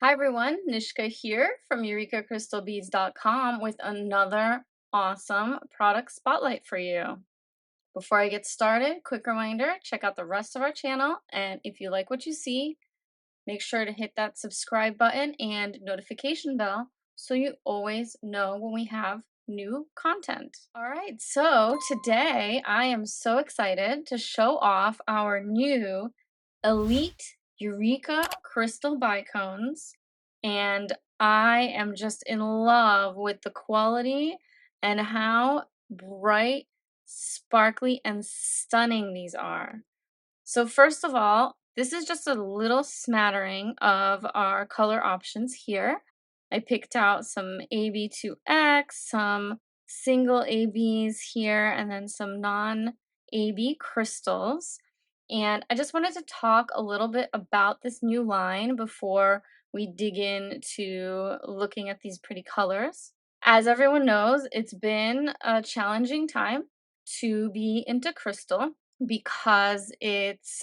Hi everyone, Nishka here from EurekaCrystalBeads.com with another awesome product spotlight for you. Before I get started, quick reminder, check out the rest of our channel, and if you like what you see, make sure to hit that subscribe button and notification bell so you always know when we have new content. All right, so today I am so excited to show off our new ELITE Eureka Crystal Bicones, and I am just in love with the quality and how bright, sparkly, and stunning these are. So first of all, this is just a little smattering of our color options here. I picked out some AB2X, some single ABs here, and then some non-AB crystals. And I just wanted to talk a little bit about this new line before we dig into looking at these pretty colors. As everyone knows, it's been a challenging time to be into crystal because it's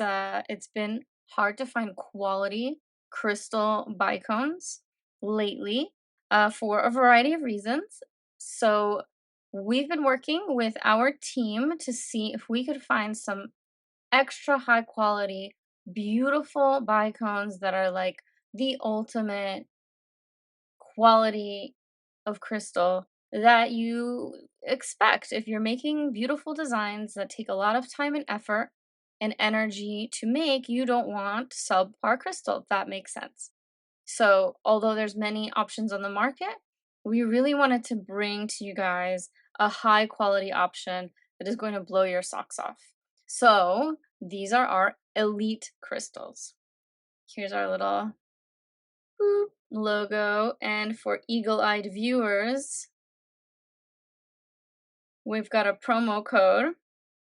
been hard to find quality crystal bicones lately for a variety of reasons. So we've been working with our team to see if we could find some extra high quality, beautiful bicones that are like the ultimate quality of crystal that you expect if you're making beautiful designs that take a lot of time and effort and energy to make. You don't want subpar crystal, if that makes sense. So although there's many options on the market, we really wanted to bring to you guys a high quality option that is going to blow your socks off. So these are our ELITE crystals. Here's our little boop logo, and for eagle-eyed viewers, we've got a promo code.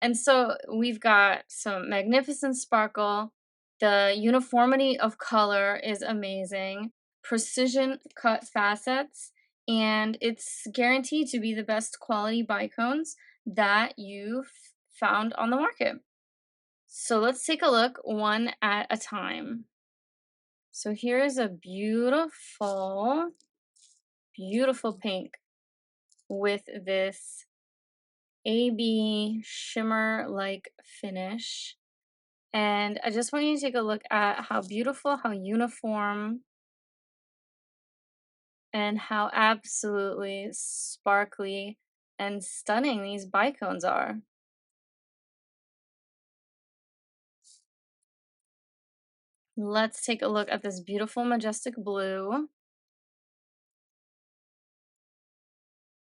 And so we've got some magnificent sparkle. The uniformity of color is amazing. Precision cut facets, and it's guaranteed to be the best quality bicones that you've found on the market. So let's take a look one at a time. So here is a beautiful, beautiful pink with this AB shimmer-like finish. And I just want you to take a look at how beautiful, how uniform, and how absolutely sparkly and stunning these bicones are. Let's take a look at this beautiful majestic blue.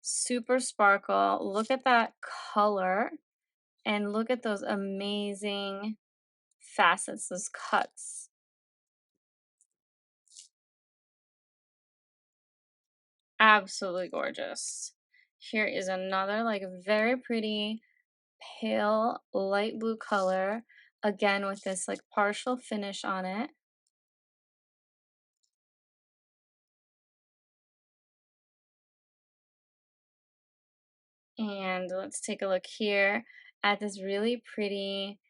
Super sparkle. Look at that color. And look at those amazing facets, those cuts. Absolutely gorgeous. Here is another like very pretty pale light blue color, again with this like partial finish on it. And let's take a look here at this really pretty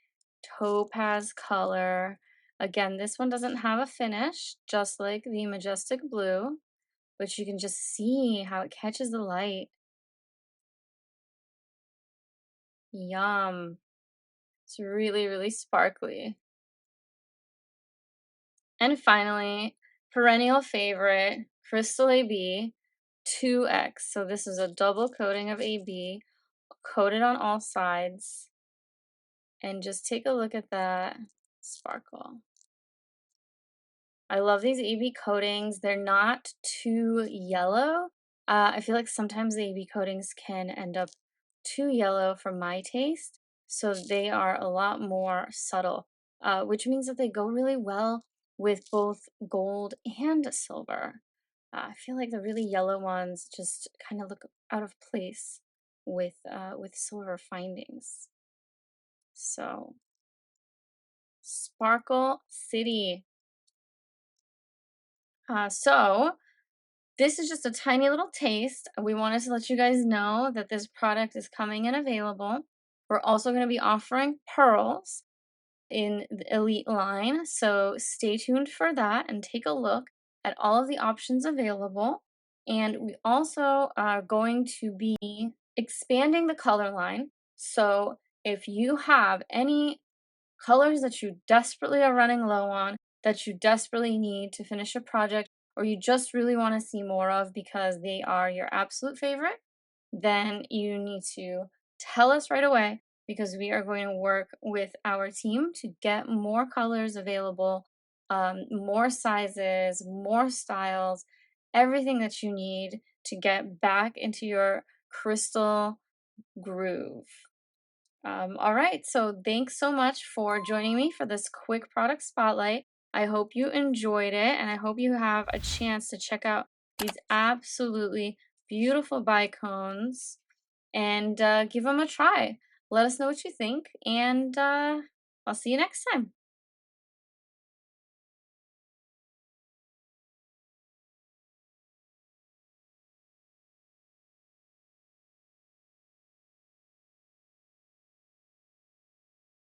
topaz color. Again, this one doesn't have a finish, just like the majestic blue, but you can just see how it catches the light. Yum. It's really, really sparkly. And finally, perennial favorite, Crystal AB 2X. So this is a double coating of AB, coated on all sides. And just take a look at that sparkle. I love these AB coatings. They're not too yellow. I feel like sometimes the AB coatings can end up too yellow for my taste. So they are a lot more subtle, which means that they go really well with both gold and silver. I feel like the really yellow ones just kind of look out of place with silver findings. So, Sparkle City. So this is just a tiny little taste. We wanted to let you guys know that this product is coming and available. We're also going to be offering pearls in the ELITE line, so stay tuned for that and take a look at all of the options available. And we also are going to be expanding the color line. So if you have any colors that you desperately are running low on, that you desperately need to finish a project, or you just really want to see more of because they are your absolute favorite, then you need to tell us right away because we are going to work with our team to get more colors available, more sizes, more styles, everything that you need to get back into your crystal groove. All right, so thanks so much for joining me for this quick product spotlight. I hope you enjoyed it, and I hope you have a chance to check out these absolutely beautiful bicones and give them a try. Let us know what you think, and I'll see you next time.